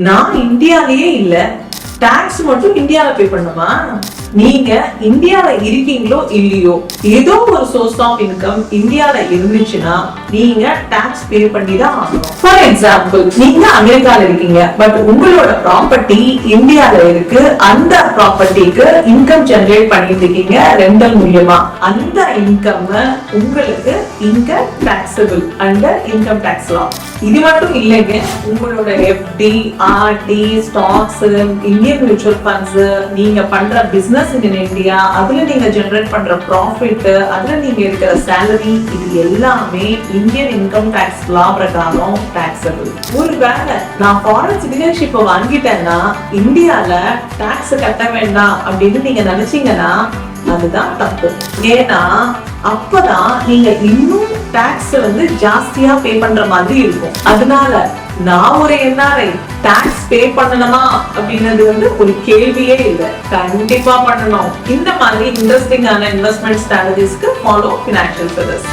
நான் இந்தியாலயே இல்ல, டாக்ஸ் மட்டும் இந்தியால பே பண்ணுமா? நீங்க இந்தியால இருக்கீங்களோ இல்லையோ, ஏதோ ஒரு சோர்ஸ் ஆஃப் இன்கம் இந்தியால இருந்துச்சுன்னா நீங்க டாக்ஸ் பே பண்ணி தான் ஆகணும். ஃபார் எக்ஸாம்பிள், நீங்க அமெரிக்கால இருக்கீங்க, பட் உங்களோட ப்ராப்பர்ட்டி இந்தியால இருக்கு. அந்த ப்ராப்பர்ட்டிக்கு இன்கம் ஜெனரேட் பண்ணிட்டு இருக்கீங்க ரெண்டல் மூலியமா. அந்த இன்கம் உங்களுக்கு income taxable under income tax law. இது மட்டும் இல்லைங்க, உங்களோட FD, RD, stocks, Indian mutual funds, நீங்க பண்ற பிசினஸ் இன் இந்தியா, அதுல நீங்க ஜெனரேட் பண்ற ப்ராஃபிட், அதுல நீங்க இருக்கிற சேலரி, இது எல்லாமே இந்தியன் இன்கம் டாக்ஸ் லா பிரகாரம் டாக்ஸபிள். ஒருவேளை நான் ஃபாரின் சிட்டிசன்ஷிப் வாங்கிட்டேன்னா இந்தியால டாக்ஸ் கட்ட வேண்டாம் அப்படின்னு நீங்க நினைச்சீங்கன்னா அதுதான் தப்பு. ஏன்னா அப்பதான் நீங்க இன்னும் டாக்ஸ் ஜாஸ்தியா பே பண்ற மாதிரி இருக்கும். அதனால நான் ஒரு என்ஆர்ஐ டாக்ஸ் பே பண்ணணுமா அப்படின்றது ஒரு கேள்வியே இல்லை. கண்டிப்பா பண்ணணும். இந்த மாதிரி இன்ட்ரெஸ்டிங்கான இன்வெஸ்ட்மெண்ட் ஸ்ட்ராட்டஜிஸ்க்கு ஃபாலோ ஃபினான்ஷியல் ஃபெதர்ஸ்.